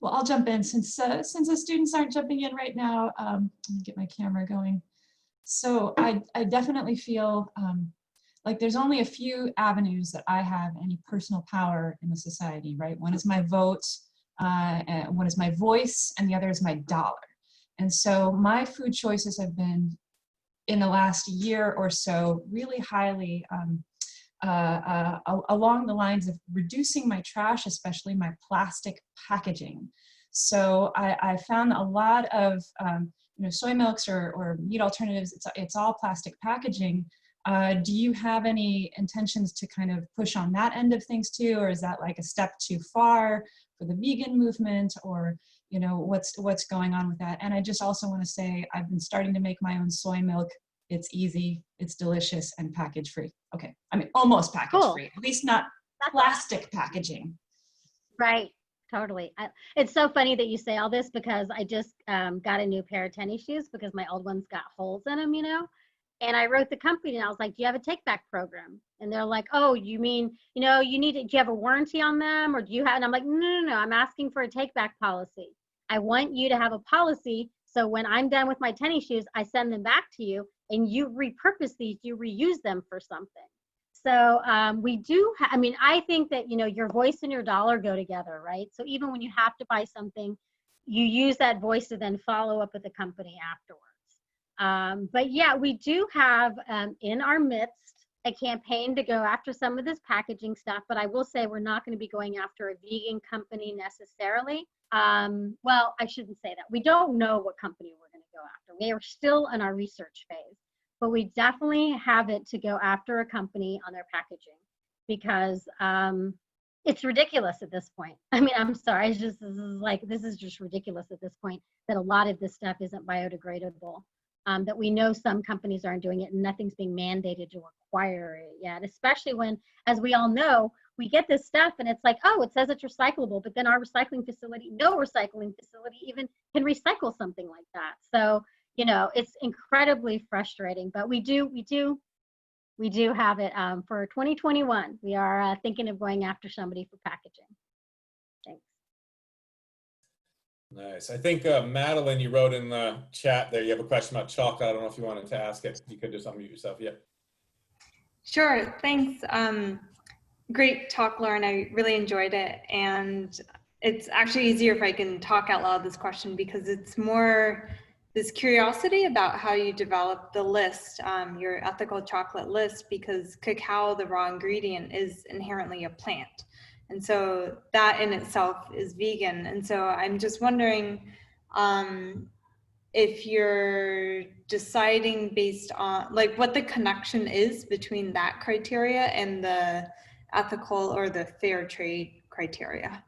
Well, I'll jump in since the students aren't jumping in right now. Let me get my camera going. So I definitely feel like there's only a few avenues that I have any personal power in the society, right? One is my vote, and one is my voice, and the other is my dollar. And so my food choices have been, in the last year or so, really highly along the lines of reducing my trash, especially my plastic packaging. So I found a lot of soy milks or meat alternatives, it's all plastic packaging. Do you have any intentions to kind of push on that end of things too, or is that like a step too far for the vegan movement, or what's going on with that? And I just also want to say I've been starting to make my own soy milk. It's easy, it's delicious, and package free. Okay, I mean almost package free, at least not plastic packaging. Right, totally. It's so funny that you say all this because I just got a new pair of tennis shoes because my old ones got holes in them, And I wrote the company and I was like, do you have a take back program? And they're like, oh, you mean, do you have a warranty on them, or do you have, and I'm like, no, I'm asking for a take back policy. I want you to have a policy. So when I'm done with my tennis shoes, I send them back to you and you repurpose these, you reuse them for something. So we do, I think that, your voice and your dollar go together, right? So even when you have to buy something, you use that voice to then follow up with the company afterwards. But yeah, we do have in our midst a campaign to go after some of this packaging stuff, but I will say we're not going to be going after a vegan company necessarily. Well, I shouldn't say that. We don't know what company we're going to go after. We are still in our research phase, but we definitely have it to go after a company on their packaging because it's ridiculous at this point. I'm sorry, this is just ridiculous at this point that a lot of this stuff isn't biodegradable. That we know some companies aren't doing it and nothing's being mandated to require it yet, especially when, as we all know, we get this stuff and it's like, oh, it says it's recyclable, but then our recycling facility, no recycling facility even can recycle something like that. So, it's incredibly frustrating, but we do have it for 2021. We are thinking of going after somebody for packaging. Thanks. Nice. I think Madeline, you wrote in the chat there, you have a question about chocolate. I don't know if you wanted to ask it. You could just unmute yourself. Yeah. Sure, thanks. Great talk, Lauren. I really enjoyed it. And it's actually easier if I can talk out loud this question, because it's more this curiosity about how you develop the list, your ethical chocolate list, because cacao, the raw ingredient, is inherently a plant. And so that in itself is vegan. And so I'm just wondering, if you're deciding based on like what the connection is between that criteria and the ethical or the fair trade criteria.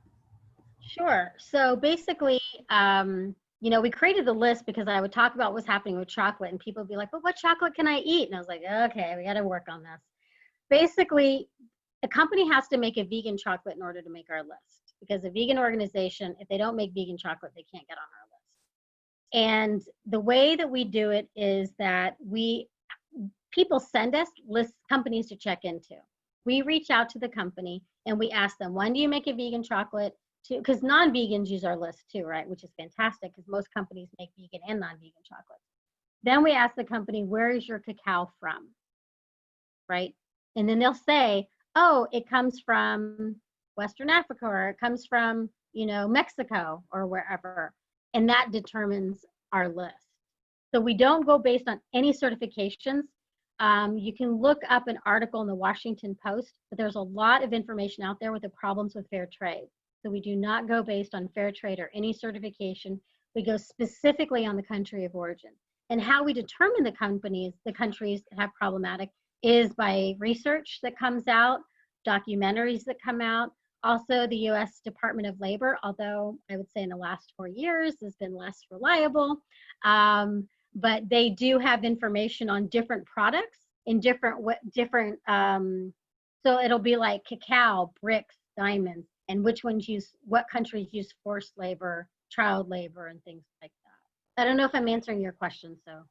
Sure. So basically, we created the list because I would talk about what's happening with chocolate, and people would be like, well, what chocolate can I eat? And I was like, okay, we got to work on this. Basically, a company has to make a vegan chocolate in order to make our list, because a vegan organization, if they don't make vegan chocolate, they can't get on our list. And the way that we do it is that people send us lists, companies to check into. We reach out to the company and we ask them, when do you make a vegan chocolate? Because non-vegans use our list too, right? Which is fantastic, because most companies make vegan and non-vegan chocolates. Then we ask the company, where is your cacao from? Right? And then they'll say, oh, it comes from Western Africa, or it comes from, Mexico or wherever. And that determines our list. So we don't go based on any certifications. You can look up an article in the Washington Post, but there's a lot of information out there with the problems with fair trade. So we do not go based on fair trade or any certification. We go specifically on the country of origin. And how we determine the countries that have problematic is by research that comes out, documentaries that come out. Also, the U.S. Department of Labor, although I would say in the last 4 years has been less reliable, but they do have information on different products in different, so it'll be like cacao, bricks, diamonds, and what countries use forced labor, child labor, and things like that. I don't know if I'm answering your question, so.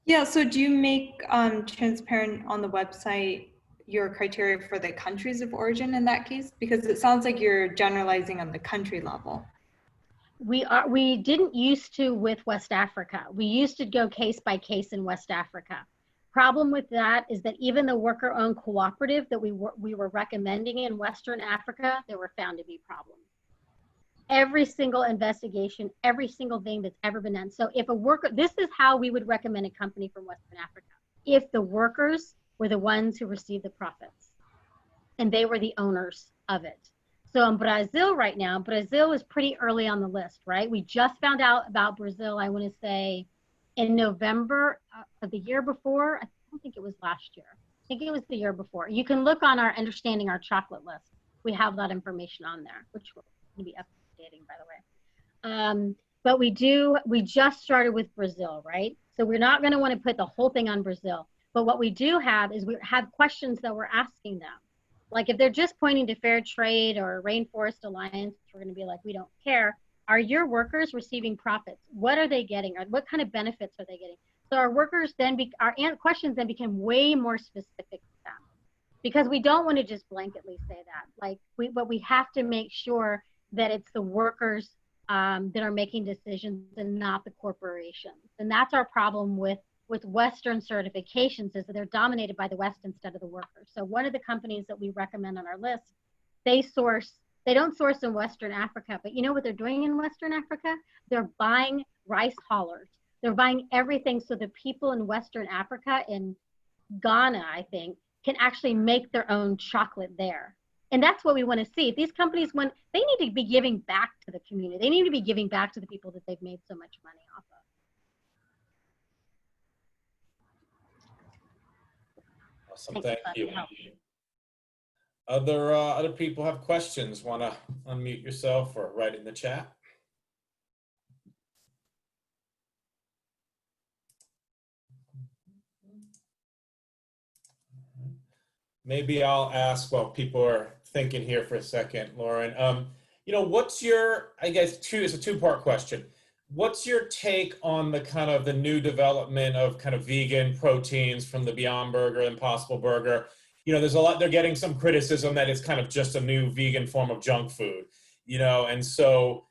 Yeah, so do you make transparent on the website your criteria for the countries of origin in that case? Because it sounds like you're generalizing on the country level. We didn't used to with West Africa. We used to go case by case in West Africa. Problem with that is that even the worker-owned cooperative that we were recommending in Western Africa, there were found to be problems. Every single investigation, every single thing that's ever been done. So if a worker, this is how we would recommend a company from Western Africa. If the workers were the ones who received the profits and they were the owners of it. So in Brazil right now, Brazil is pretty early on the list, right? We just found out about Brazil, I want to say in November of the year before. I don't think it was last year. I think it was the year before. You can look on our Understanding Our Chocolate list. We have that information on there, which will be updating, by the way. But we just started with Brazil, right? So we're not going to want to put the whole thing on Brazil. But what we do have is we have questions that we're asking them. Like if they're just pointing to fair trade or Rainforest Alliance, we're going to be like, we don't care. Are your workers receiving profits? What are they getting? Or what kind of benefits are they getting? So our workers then, our questions then became way more specific to them, because we don't want to just blanketly say that. But we have to make sure that it's the workers that are making decisions and not the corporations. And that's our problem with Western certifications, is that they're dominated by the West instead of the workers. So one of the companies that we recommend on our list, they don't source in Western Africa, but you know what they're doing in Western Africa? They're buying rice hullers. They're buying everything so the people in Western Africa, in Ghana, I think, can actually make their own chocolate there. And that's what we want to see. These companies, they need to be giving back to the community. They need to be giving back to the people that they've made so much money off of. Awesome, thank you. Other people have questions? Want to unmute yourself or write in the chat? Maybe I'll ask while people are thinking here for a second, Lauren. What's your, I guess, it's a two-part question. What's your take on the new development of kind of vegan proteins from the Beyond Burger, Impossible Burger? There's a lot, they're getting some criticism that it's kind of just a new vegan form of junk food, and so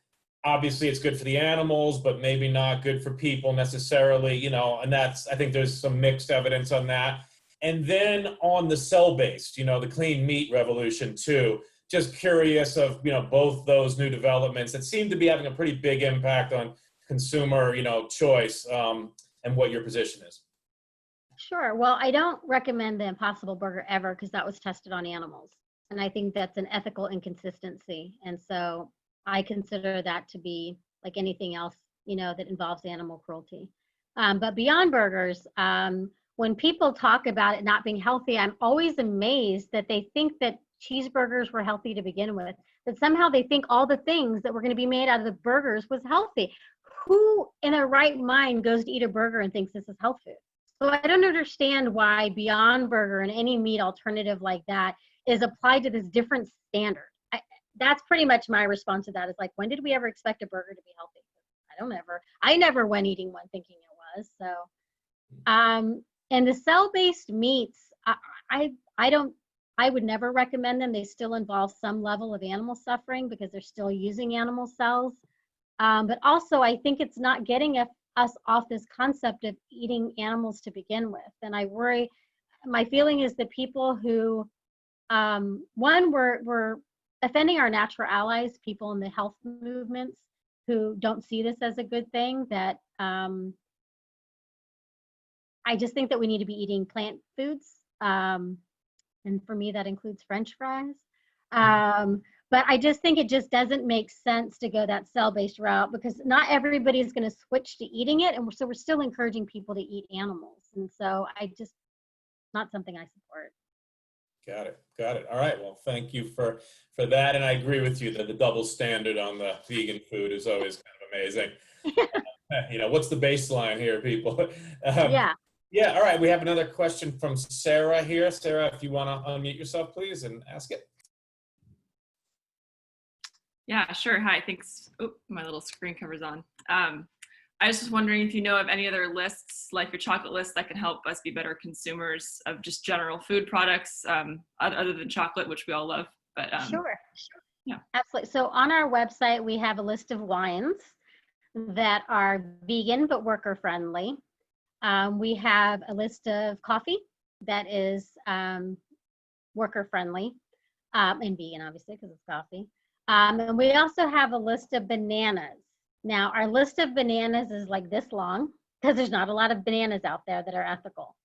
obviously it's good for the animals, but maybe not good for people necessarily, you know, and I think there's some mixed evidence on that. And then on the cell-based, you know, the clean meat revolution too. Just curious of, you know, both those new developments that seem to be having a pretty big impact on consumer, you know, choice, and what your position is. Sure. Well, I don't recommend the Impossible Burger ever because that was tested on animals. And I think that's an ethical inconsistency. And so I consider that to be like anything else, you know, that involves animal cruelty. But beyond burgers, when people talk about it not being healthy, I'm always amazed that they think that cheeseburgers were healthy to begin with, that somehow they think all the things that were going to be made out of the burgers was healthy. Who in their right mind goes to eat a burger and thinks this is health food? So I don't understand why Beyond Burger and any meat alternative like that is applied to this different standard. That's pretty much my response to that. Is like, when did we ever expect a burger to be healthy? I never went eating one thinking it was. So, and the cell-based meats, I would never recommend them. They still involve some level of animal suffering because they're still using animal cells. But also, I think it's not getting us off this concept of eating animals to begin with. And I worry, my feeling is that people who, we're offending our natural allies, people in the health movements who don't see this as a good thing, that I just think that we need to be eating plant foods. And for me, that includes French fries. But I just think it just doesn't make sense to go that cell-based route because not everybody is going to switch to eating it. And so we're still encouraging people to eat animals. And so not something I support. Got it. All right. Well, thank you for that. And I agree with you that the double standard on the vegan food is always kind of amazing. You know, what's the baseline here, people? Yeah. Yeah. All right. We have another question from Sarah here. Sarah, if you want to unmute yourself, please, and ask it. Yeah, sure. Hi, thanks. Oh, my little screen cover's on. I was just wondering if you know of any other lists, like your chocolate list, that can help us be better consumers of just general food products, other than chocolate, which we all love. But Sure. Yeah. Absolutely. So on our website, we have a list of wines that are vegan but worker friendly. We have a list of coffee that is worker friendly and vegan, obviously, because it's coffee. And we also have a list of bananas. Now, our list of bananas is like this long because there's not a lot of bananas out there that are ethical.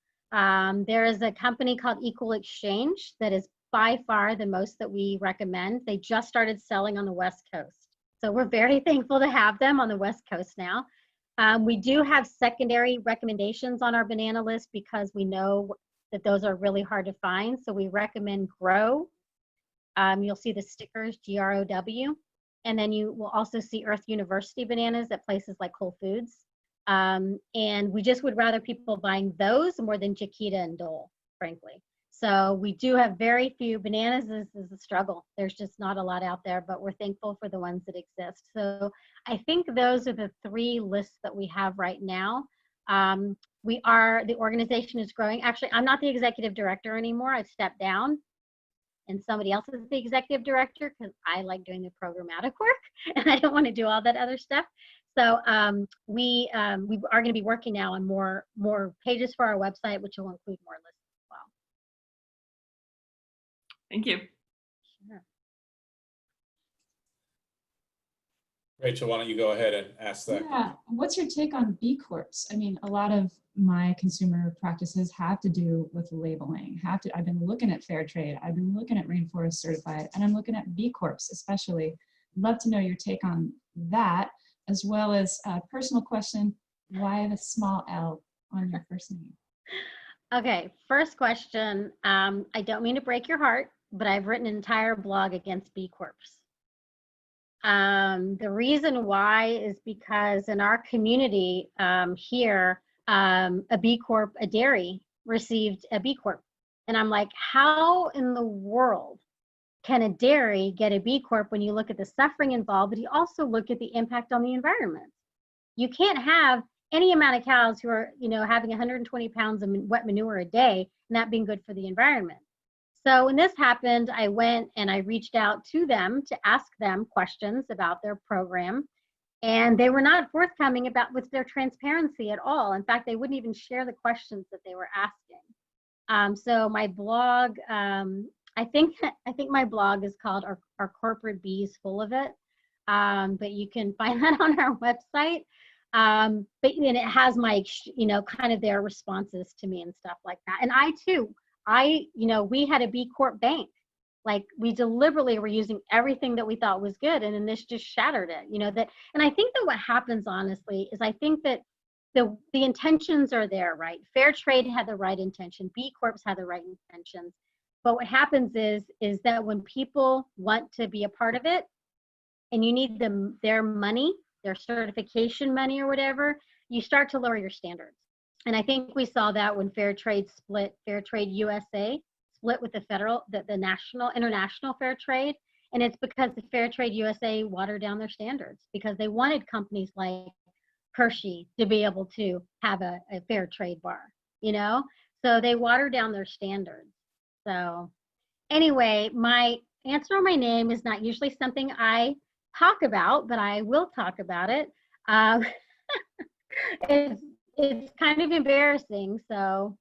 There is a company called Equal Exchange that is by far the most that we recommend. They just started selling on the West Coast. So we're very thankful to have them on the West Coast now. We do have secondary recommendations on our banana list because we know that those are really hard to find. So we recommend Grow. You'll see the stickers, GROW. And then you will also see Earth University bananas at places like Whole Foods. And we just would rather people buying those more than Chiquita and Dole, frankly. So we do have very few. Bananas is a struggle. There's just not a lot out there, but we're thankful for the ones that exist. So I think those are the three lists that we have right now. The organization is growing. Actually, I'm not the executive director anymore. I've stepped down. And somebody else is the executive director because I like doing the programmatic work and I don't want to do all that other stuff. So we are going to be working now on more pages for our website, which will include more lists as well. Thank you. Sure. Rachel, why don't you go ahead and ask that? Yeah, what's your take on B Corps? I mean, a lot of my consumer practices have to do with labeling. I've been looking at fair trade, I've been looking at Rainforest Certified, and I'm looking at B Corps especially. Love to know your take on that, as well as a personal question, why the small L on your first name? Okay, first question. I don't mean to break your heart, but I've written an entire blog against B Corps. The reason why is because in our community here, a B Corp, a dairy, received a B Corp. And I'm like, how in the world can a dairy get a B Corp when you look at the suffering involved, but you also look at the impact on the environment? You can't have any amount of cows who are, having 120 pounds of wet manure a day and that being good for the environment. So when this happened, I went and I reached out to them to ask them questions about their program. And they were not forthcoming with their transparency at all. In fact, they wouldn't even share the questions that they were asking. So my blog, I think my blog is called Our Corporate Bees Full of It. But you can find that on our website. But and it has my, kind of their responses to me and stuff like that. And I too, we had a B Corp bank. Like, we deliberately were using everything that we thought was good, and then this just shattered it. And I think that what happens, honestly, is I think that the intentions are there, right? Fair trade had the right intention, B Corps had the right intentions. But what happens is that when people want to be a part of it, and you need their money, their certification money or whatever, you start to lower your standards. And I think we saw that when Fair Trade split, Fair Trade USA split with the national, international fair trade. And it's because the Fair Trade USA watered down their standards because they wanted companies like Hershey to be able to have a fair trade bar, So they watered down their standards. So anyway, my answer on my name is not usually something I talk about, but I will talk about it. It's kind of embarrassing. So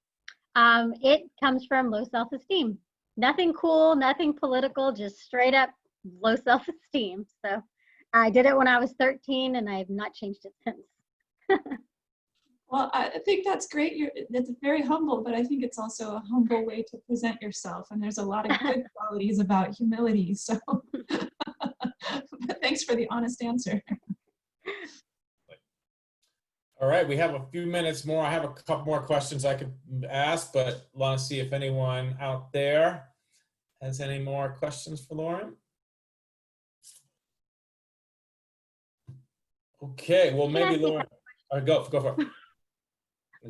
it comes from low self-esteem. Nothing cool, nothing political, just straight up low self-esteem. So I did it when I was 13 and I have not changed it since. Well, I think that's great. That's very humble, but I think it's also a humble way to present yourself. And there's a lot of good qualities about humility. So but thanks for the honest answer. All right, we have a few minutes more. I have a couple more questions I could ask, but want to see if anyone out there has any more questions for Lauren. Okay, well, maybe Lauren, go for it.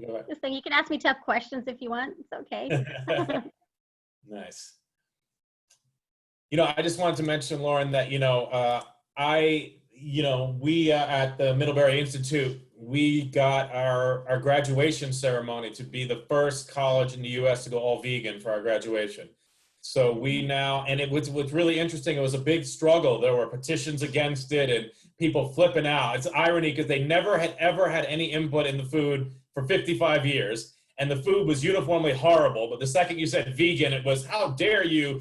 Go ahead. Just saying, you can ask me tough questions if you want. It's okay. Nice. I just wanted to mention, Lauren, that, we at the Middlebury Institute, we got our graduation ceremony to be the first college in the U.S. to go all vegan for our graduation. So we now, and what's really interesting, it was a big struggle. There were petitions against it and people flipping out. It's irony because they never had ever had any input in the food for 55 years. And the food was uniformly horrible. But the second you said vegan, it was, how dare you,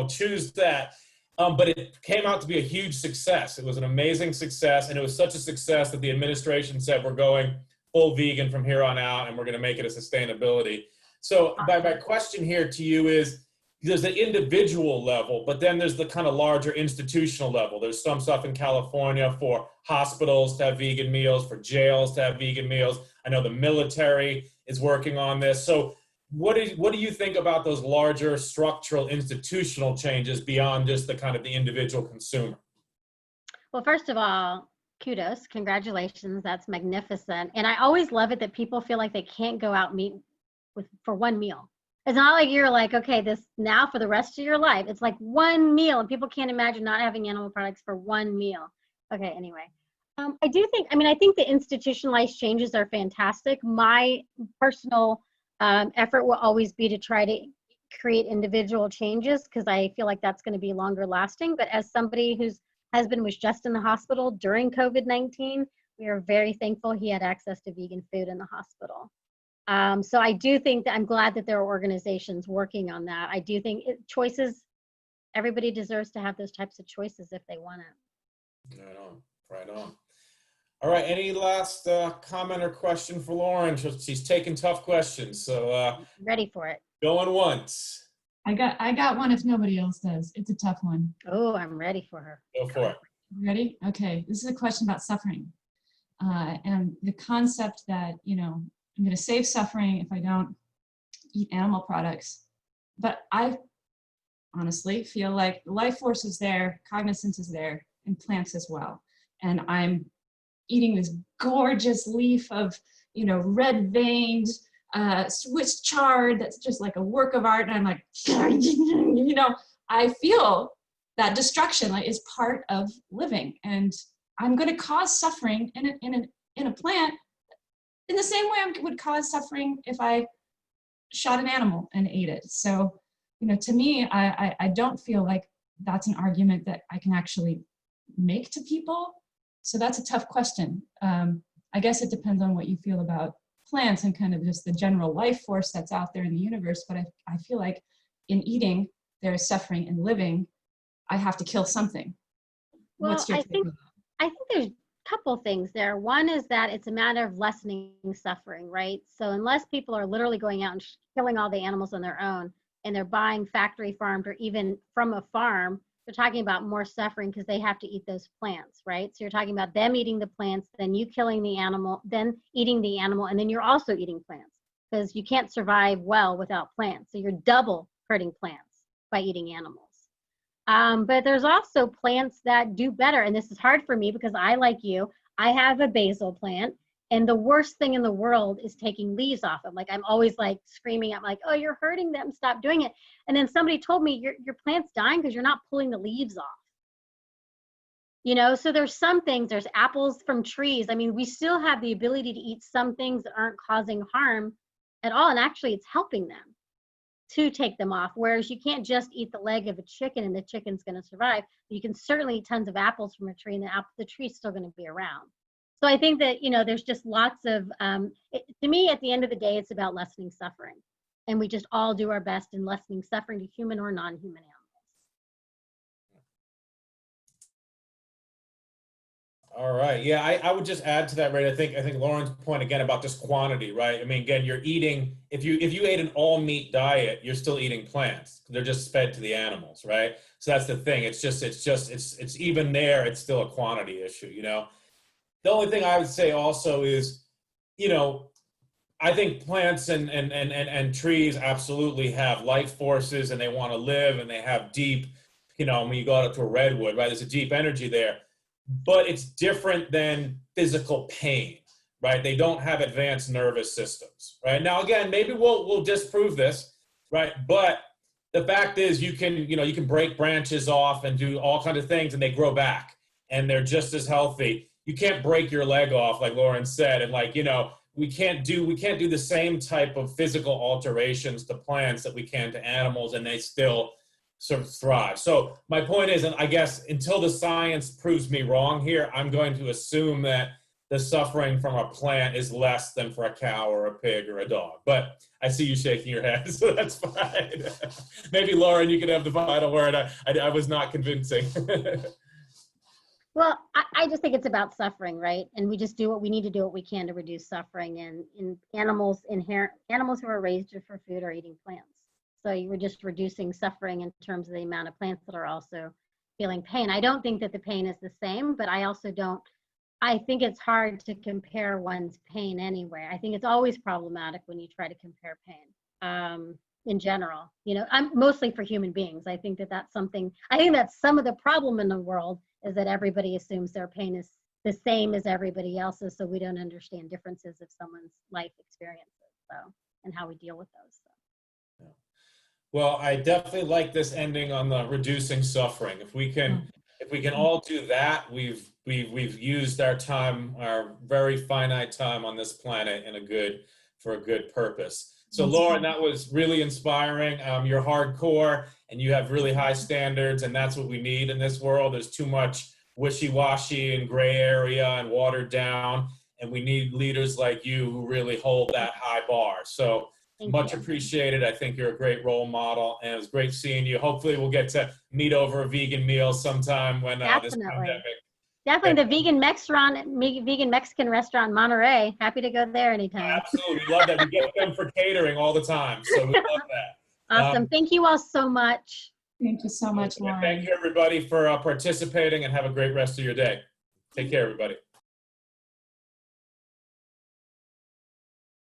choose that. But it came out to be a huge success. It was an amazing success. And it was such a success that the administration said, we're going full vegan from here on out, and we're going to make it a sustainability. So my question here to you is, there's the individual level, but then there's the kind of larger institutional level. There's some stuff in California for hospitals to have vegan meals, for jails to have vegan meals. I know the military is working on this. So what do you think about those larger structural institutional changes beyond just the kind of the individual consumer? Well, first of all, kudos, congratulations. That's magnificent. And I always love it that people feel like they can't go out and meet for one meal. It's not like you're like, okay, this now for the rest of your life. It's like one meal, and people can't imagine not having animal products for one meal. Okay, anyway. I think the institutionalized changes are fantastic. My personal effort will always be to try to create individual changes because I feel like that's going to be longer lasting. But as somebody whose husband was just in the hospital during COVID-19, we are very thankful he had access to vegan food in the hospital. So I do think that I'm glad that there are organizations working on that. I do think choices, everybody deserves to have those types of choices if they want it. Right on. All right, any last comment or question for Lauren? She's taking tough questions, so ready for it. Going once. I got one if nobody else does. It's a tough one. Oh, I'm ready for her. Go for it. Ready? Okay, this is a question about suffering. And the concept that, I'm going to save suffering if I don't eat animal products. But I honestly feel like the life force is there, cognizance is there, and plants as well. And I'm eating this gorgeous leaf of, red-veined, Swiss chard that's just like a work of art. And I'm like, I feel that destruction is part of living. And I'm going to cause suffering in a plant in the same way I would cause suffering if I shot an animal and ate it. So, to me, I don't feel like that's an argument that I can actually make to people. So that's a tough question. I guess it depends on what you feel about plants and kind of just the general life force that's out there in the universe. But I feel like in eating, there is suffering. In living, I have to kill something. Well, What's your take on that? I think there's a couple things there. One is that it's a matter of lessening suffering, right? So unless people are literally going out and killing all the animals on their own, and they're buying factory farmed or even from a farm, they're talking about more suffering because they have to eat those plants, right? So you're talking about them eating the plants, then you killing the animal, then eating the animal, and then you're also eating plants because you can't survive well without plants. So you're double hurting plants by eating animals. But there's also plants that do better. And this is hard for me because I, like you, I have a basil plant. And the worst thing in the world is taking leaves off them. Like I'm always like screaming, I'm like, oh, you're hurting them, stop doing it. And then somebody told me your plant's dying because you're not pulling the leaves off. You know, so there's some things, there's apples from trees. I mean, we still have the ability to eat some things that aren't causing harm at all. And actually it's helping them to take them off. Whereas you can't just eat the leg of a chicken and the chicken's going to survive. You can certainly eat tons of apples from a tree and the tree's still going to be around. So I think that, you know, there's just lots of, to me, at the end of the day, it's about lessening suffering. And we just all do our best in lessening suffering to human or non-human animals. All right. Yeah, I would just add to that, right? I think Lauren's point again about just quantity, right? I mean, again, you're eating, if you ate an all meat diet, you're still eating plants. They're just fed to the animals, right? So that's the thing. It's even there, it's still a quantity issue, you know? The only thing I would say also is, you know, I think plants and trees absolutely have life forces and they want to live and they have deep, you know, when you go out to a redwood, right? There's a deep energy there. But it's different than physical pain, right? They don't have advanced nervous systems, right? Now, again, maybe we'll disprove this, right? But the fact is you can break branches off and do all kinds of things and they grow back and they're just as healthy. You can't break your leg off, like Lauren said, and like, you know, we can't do the same type of physical alterations to plants that we can to animals, and they still sort of thrive. So my point is, and I guess until the science proves me wrong here, I'm going to assume that the suffering from a plant is less than for a cow or a pig or a dog. But I see you shaking your head, so that's fine. Maybe Lauren, you could have the final word. I was not convincing. Well, I just think it's about suffering, right? And we just do what we need to do what we can to reduce suffering. And in animals who are raised for food are eating plants. So you were just reducing suffering in terms of the amount of plants that are also feeling pain. I don't think that the pain is the same, but I think it's hard to compare one's pain anyway. I think it's always problematic when you try to compare pain in general. You know, I'm mostly for human beings. I think that's some of the problem in the world is that everybody assumes their pain is the same as everybody else's. So we don't understand differences of someone's life experiences, and how we deal with those. So. Well, I definitely like this ending on the reducing suffering. If we can all do that, we've used our time, our very finite time on this planet for a good purpose. So Lauren, that was really inspiring. You're hardcore and you have really high standards, and that's what we need in this world. There's too much wishy-washy and gray area and watered down, and we need leaders like you who really hold that high bar. So much appreciated. I think you're a great role model, and it was great seeing you. Hopefully we'll get to meet over a vegan meal sometime when this pandemic. Definitely the vegan Mexican restaurant in Monterey. Happy to go there anytime. Absolutely, we love that. We get them for catering all the time, so we love that. Awesome. Thank you all so much. Thank you so much, Lauren. Thank you, everybody, for participating, and have a great rest of your day. Take care, everybody.